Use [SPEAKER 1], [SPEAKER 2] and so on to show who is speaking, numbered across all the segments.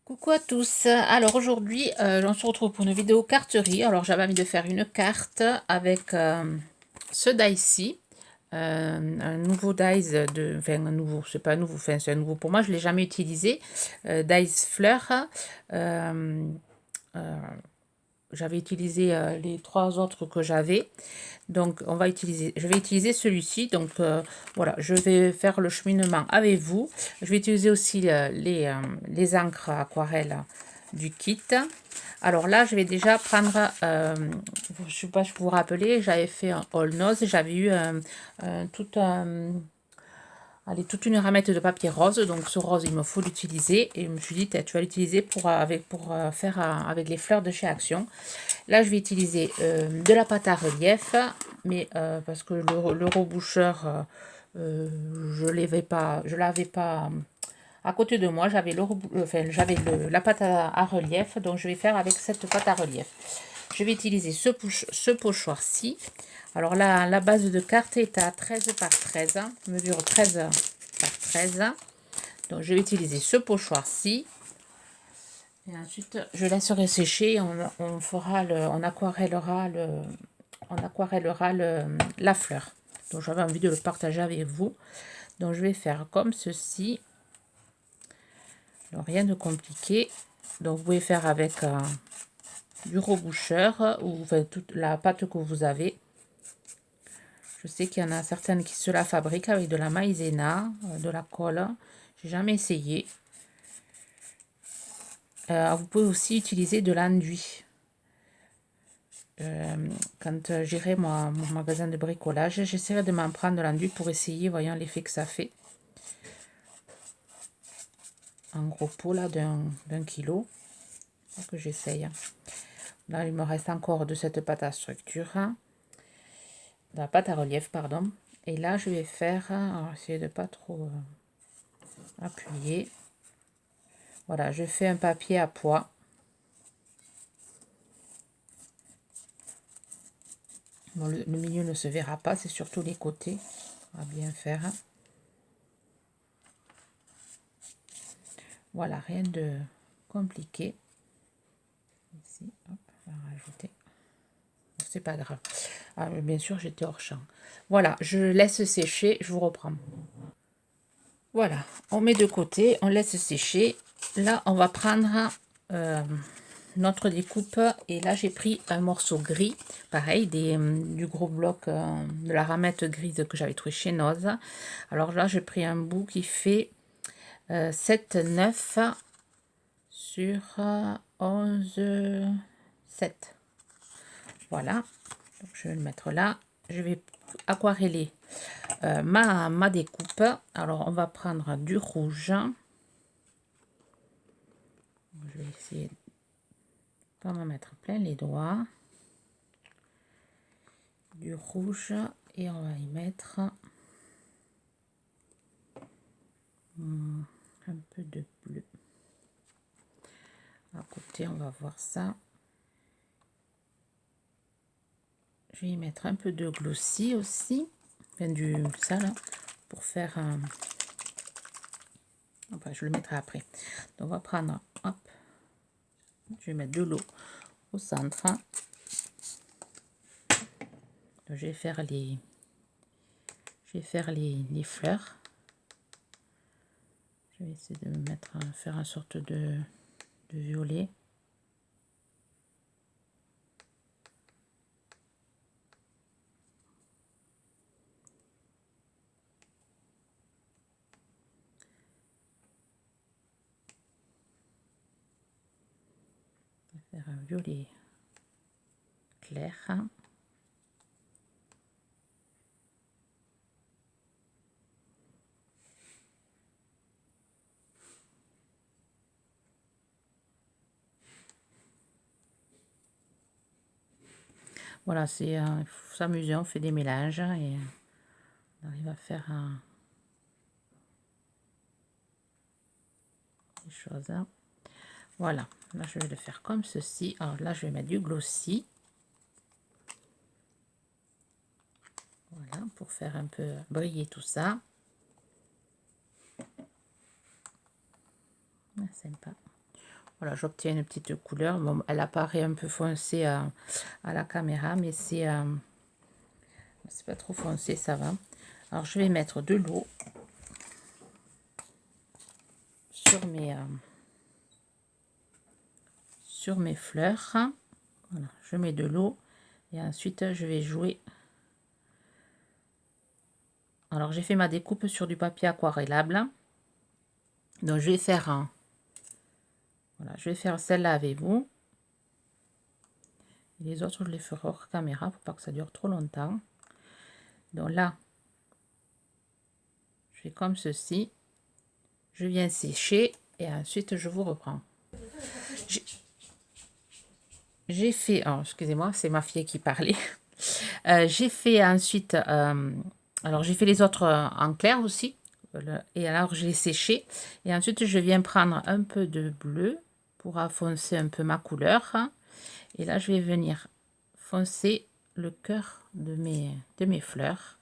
[SPEAKER 1] Coucou à tous. Alors aujourd'hui, on se retrouve pour une vidéo carterie. Alors j'avais envie de faire une carte avec ce die-ci, un nouveau dies enfin un nouveau, c'est pas nouveau, enfin c'est un nouveau pour moi, je l'ai jamais utilisé, dies fleur. J'avais utilisé les trois autres que j'avais. Donc je vais utiliser celui-ci. Donc voilà, je vais faire le cheminement avec vous. Je vais utiliser aussi les encres aquarelles du kit. Alors là, je vais déjà prendre, je ne sais pas si vous vous rappelez, j'avais fait un all nose, j'avais eu tout un, allez, toute une ramette de papier rose. Donc ce rose, il me faut l'utiliser. Et je me suis dit, tu vas l'utiliser pour faire avec les fleurs de chez Action. Là, je vais utiliser de la pâte à relief, mais parce que le reboucheur, je l'avais pas à côté de moi. J'avais la pâte à relief, donc je vais faire avec cette pâte à relief. Je vais utiliser ce pochoir-ci. Alors là, la base de carte est à 13 par 13, mesure 13 par 13. Donc je vais utiliser ce pochoir-ci. Et ensuite, je laisserai sécher. On aquarellera la fleur. Donc, j'avais envie de le partager avec vous. Donc, je vais faire comme ceci. Donc, rien de compliqué. Donc, vous pouvez faire avec du reboucheur ou enfin, toute la pâte que vous avez. Je sais qu'il y en a certaines qui se la fabriquent avec de la maïzena, de la colle. J'ai jamais essayé. Vous pouvez aussi utiliser de l'enduit. Quand j'irai mon magasin de bricolage, j'essaierai de m'en prendre de l'enduit pour essayer, voyant l'effet que ça fait. En gros pot là d'un kilo, que j'essaye. Là, il me reste encore de cette pâte à structure, de la pâte à relief, pardon. Et là, je vais faire, alors essayer de pas trop appuyer. Voilà, je fais un papier à pois. Bon, le milieu ne se verra pas, c'est surtout les côtés. On va bien faire. Voilà, rien de compliqué. Ici, hop, on va rajouter. C'est pas grave. Ah, bien sûr, j'étais hors champ. Voilà, je laisse sécher, je vous reprends. Voilà, on met de côté, on laisse sécher. Là, on va prendre notre découpe. Et là, j'ai pris un morceau gris, pareil, du gros bloc de la ramette grise que j'avais trouvé chez Noz. Alors là, j'ai pris un bout qui fait 7,9 sur 11,7. Voilà, donc je vais le mettre là. Je vais aquareller ma découpe. Alors, on va prendre du rouge. Je vais essayer de pas m'en mettre plein les doigts. Du rouge et on va y mettre un peu de bleu. À côté, on va voir ça. Je vais y mettre un peu de glossy aussi, enfin ça là, pour faire un. Enfin, je le mettrai après. Donc, on va prendre, hop, je vais mettre de l'eau au centre. Donc, je vais faire les fleurs. Je vais essayer de faire une sorte de violet. Faire un violet clair. Voilà, c'est il faut s'amuser, on fait des mélanges et on arrive à faire des choses. Voilà, là je vais le faire comme ceci. Alors là, je vais mettre du glossy. Voilà, pour faire un peu briller tout ça. Sympa. Voilà, j'obtiens une petite couleur. Bon, elle apparaît un peu foncée à la caméra, mais c'est pas trop foncé, ça va. Alors, je vais mettre de l'eau sur mes fleurs. Voilà, je mets de l'eau et ensuite je vais jouer. Alors, j'ai fait ma découpe sur du papier aquarellable. Donc, je vais faire voilà, je vais faire celle-là avec vous. Les autres, je les ferai hors caméra pour pas que ça dure trop longtemps. Donc là, je fais comme ceci. Je viens sécher et ensuite je vous reprends. J'ai fait, oh, excusez-moi, c'est ma fille qui parlait. J'ai fait ensuite, alors j'ai fait les autres en clair aussi. Et alors je les séché. Et ensuite je viens prendre un peu de bleu pour affoncer un peu ma couleur. Et là je vais venir foncer le cœur de mes fleurs.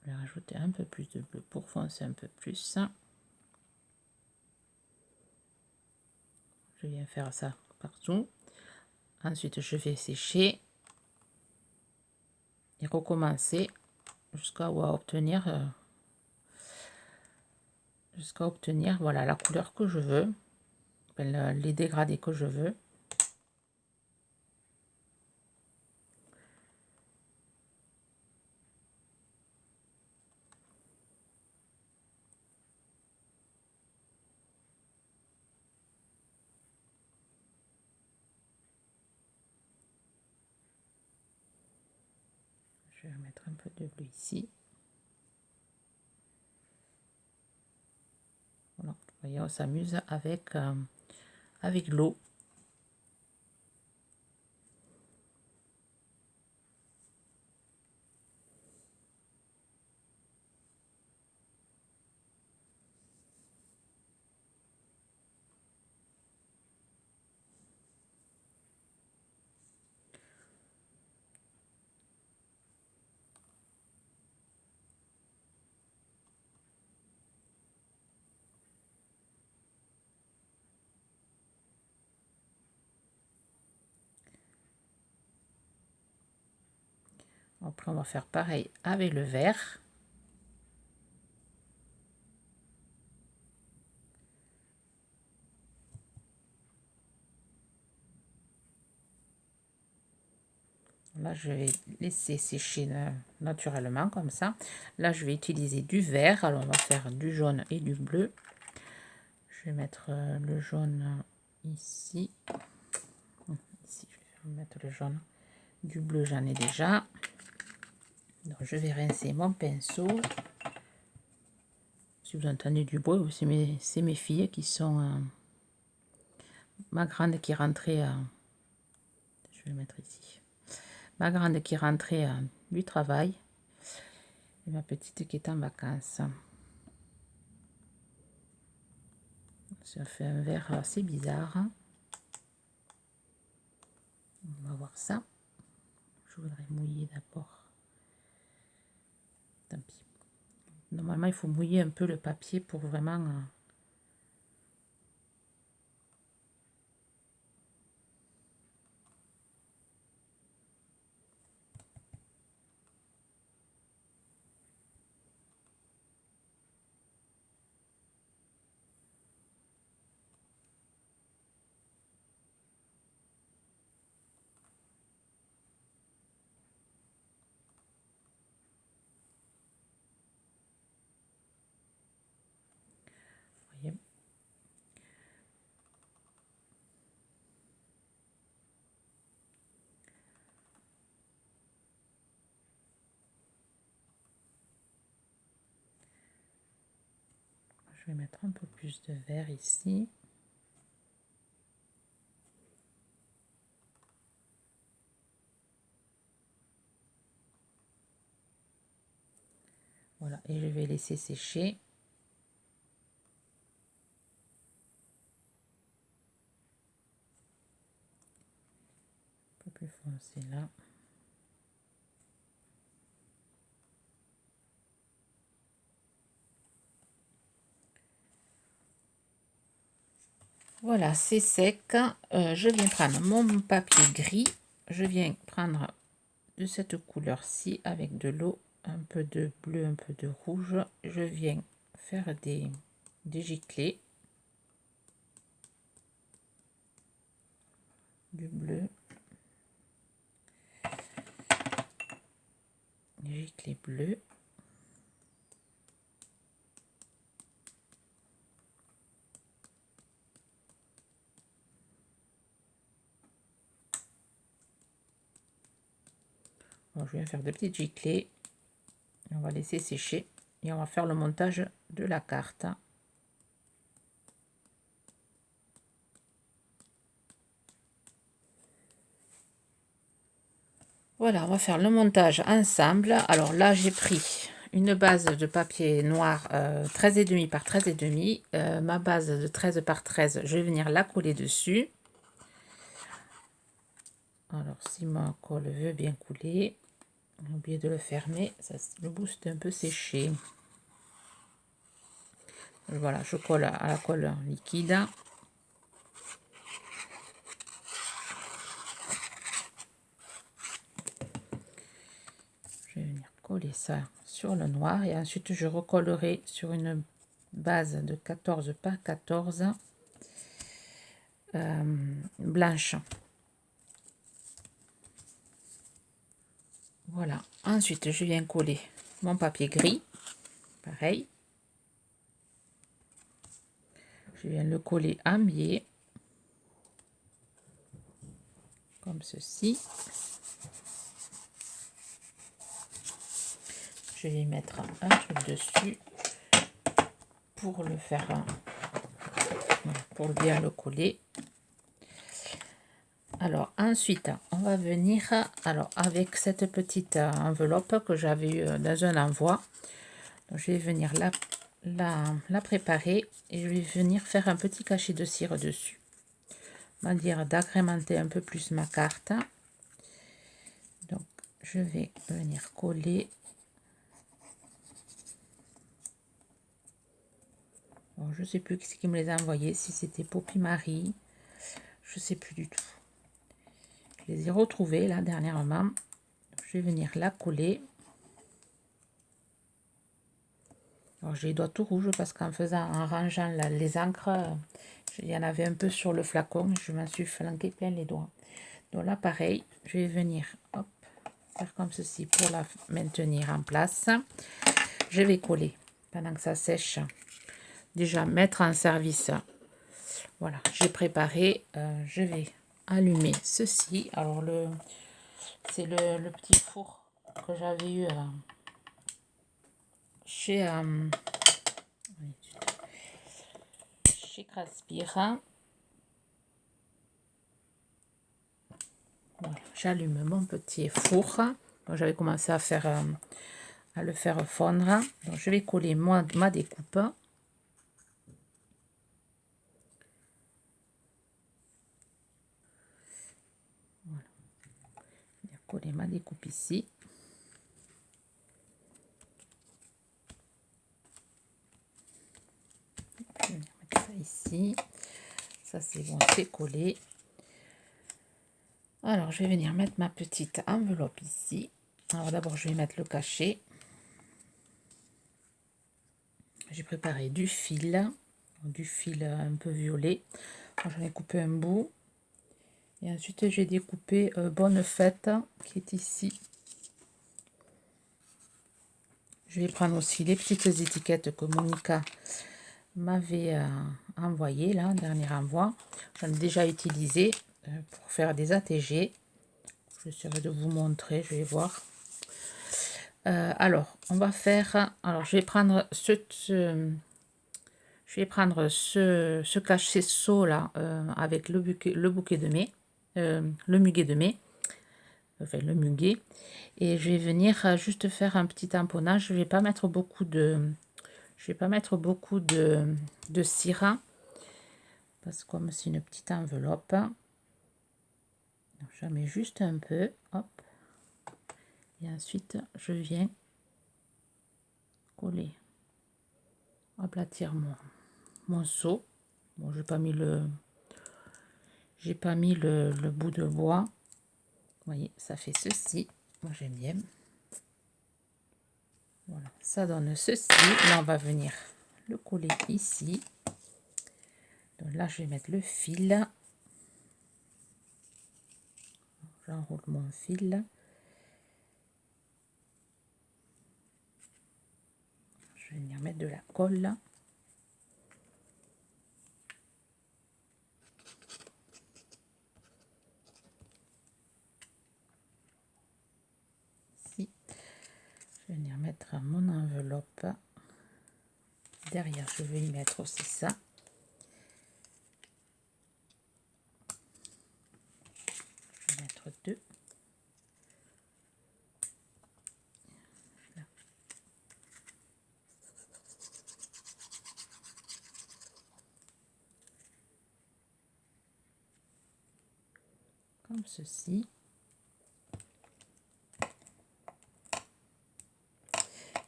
[SPEAKER 1] Je vais rajouter un peu plus de bleu pour foncer un peu plus. Je viens faire ça partout. Ensuite, je vais sécher et recommencer jusqu'à obtenir, voilà, la couleur que je veux, les dégradés que je veux. Je vais mettre un peu de bleu ici. Voilà, vous voyez, on s'amuse avec l'eau. Après, on va faire pareil avec le vert. Là, je vais laisser sécher naturellement comme ça. Là, je vais utiliser du vert. Alors, on va faire du jaune et du bleu. Je vais mettre le jaune ici. Ici, je vais mettre le jaune. Du bleu, j'en ai déjà. Donc, je vais rincer mon pinceau. Si vous entendez du bruit, c'est mes filles qui sont... ma grande qui rentrait... je vais le mettre ici. Ma grande qui rentrait du travail. Et ma petite qui est en vacances. Ça fait un vert assez bizarre. On va voir ça. Je voudrais mouiller d'abord. Tant pis. Normalement, il faut mouiller un peu le papier pour vraiment... voyez. Je vais mettre un peu plus de vert ici. Voilà, et je vais laisser sécher. Un peu plus foncé là. Voilà, c'est sec. Je viens prendre mon papier gris. Je viens prendre de cette couleur-ci avec de l'eau, un peu de bleu, un peu de rouge. Je viens faire des giclées. Du bleu. Des giclées bleues. Alors, je viens faire des petites giclées. On va laisser sécher et on va faire le montage de la carte. Voilà, on va faire le montage ensemble. Alors là, j'ai pris une base de papier noir 13,5 par 13,5. Ma base de 13 par 13, je vais venir la coller dessus. Alors, si ma colle veut bien couler, j'ai oublié de le fermer, ça, le bout c'est un peu séché. Voilà, je colle à la colle liquide. Je vais venir coller ça sur le noir et ensuite je recollerai sur une base de 14 par 14 blanche. Voilà, ensuite je viens coller mon papier gris, pareil. Je viens le coller en biais, comme ceci. Je vais mettre un truc dessus pour le faire, pour bien le coller. Alors ensuite, on va venir avec cette petite enveloppe que j'avais eu dans un envoi. Donc, je vais venir la préparer et je vais venir faire un petit cachet de cire dessus. On va dire d'agrémenter un peu plus ma carte. Donc je vais venir coller. Bon, je sais plus qui me les a envoyés, si c'était Poppy Marie, je sais plus du tout. Je les ai retrouvés là dernièrement. Donc, je vais venir la coller. Alors j'ai les doigts tout rouges parce qu'en rangeant les encres, il y en avait un peu sur le flacon. Je m'en suis flanqué plein les doigts. Donc là pareil, je vais venir hop, faire comme ceci pour la maintenir en place. Je vais coller pendant que ça sèche. Déjà mettre en service. Voilà, j'ai préparé. Je vais allumer ceci. Alors c'est le petit four que j'avais eu chez Craspira. Voilà, j'allume mon petit four. J'avais commencé à le faire fondre. Donc je vais coller ma découpe. Voilà. Je vais coller ma découpe ici. Je vais mettre ça ici. Ça c'est bon, c'est collé. Alors je vais venir mettre ma petite enveloppe ici. Alors d'abord je vais mettre le cachet. J'ai préparé du fil un peu violet. J'en ai coupé un bout. Et ensuite j'ai découpé Bonne Fête qui est ici. Je vais prendre aussi les petites étiquettes que Monica m'avait envoyées là, dernier envoi. J'en ai déjà utilisé pour faire des ATG. J'essaierai de vous montrer, je vais voir. Alors, on va faire. Alors, je vais prendre ce cachet saut là avec le bouquet de mai, le muguet de mai, enfin le muguet, et je vais venir juste faire un petit tamponnage. Je vais pas mettre beaucoup de cire parce que comme c'est une petite enveloppe, j'en mets juste un peu, hop, et ensuite je viens coller, aplatir mon seau. Bon, j'ai pas mis le J'ai pas mis le bout de bois. Vous voyez, ça fait ceci. Moi, j'aime bien. Voilà, ça donne ceci. Là, on va venir le coller ici. Donc là, je vais mettre le fil. J'enroule mon fil. Je vais venir mettre de la colle. Ici. Je vais venir mettre mon enveloppe. Derrière, je vais y mettre aussi ça. Je vais mettre 2. Là. Comme ceci.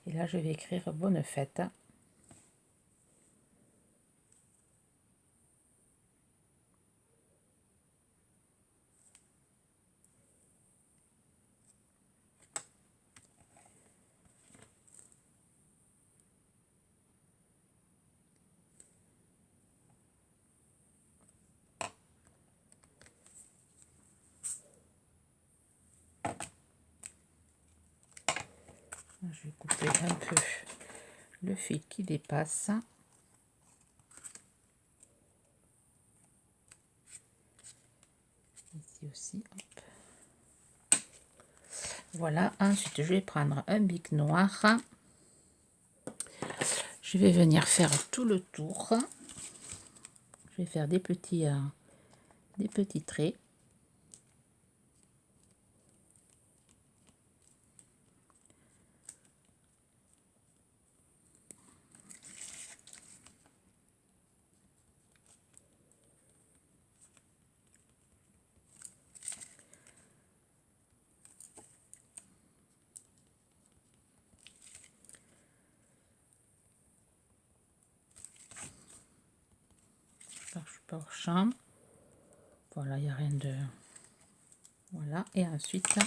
[SPEAKER 1] Et là, je vais écrire bonne fête. Je vais couper un peu le fil qui dépasse. Ici aussi. Hop. Voilà. Ensuite, je vais prendre un bic noir. Je vais venir faire tout le tour. Je vais faire des petits traits. Je suis pas au champ. Voilà, il n'y a rien de... Voilà. Et ensuite,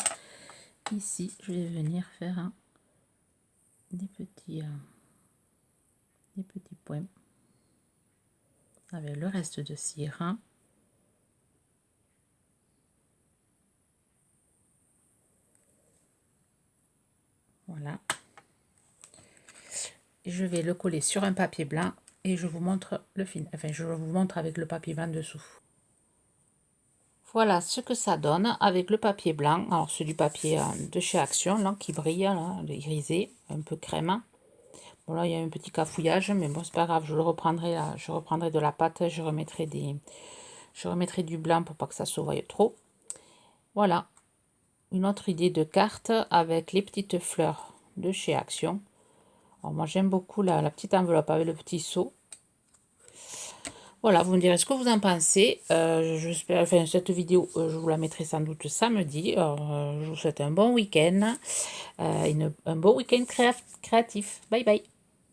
[SPEAKER 1] ici, je vais venir faire des petits points avec le reste de cire. Voilà. Et je vais le coller sur un papier blanc et je vous montre le film. Enfin, je vous montre avec le papier blanc dessous. Voilà ce que ça donne avec le papier blanc. Alors, c'est du papier de chez Action, là, qui brille, là, grisé, un peu crème. Bon, là, il y a un petit cafouillage, mais bon, c'est pas grave, je le reprendrai, là, je reprendrai de la pâte, je remettrai du blanc pour pas que ça se voie trop. Voilà, une autre idée de carte avec les petites fleurs de chez Action. Alors, moi, j'aime beaucoup la petite enveloppe avec le petit seau. Voilà, vous me direz ce que vous en pensez. J'espère, enfin, cette vidéo, je vous la mettrai sans doute samedi. Alors, je vous souhaite un bon week-end, un bon week-end créatif. Bye bye.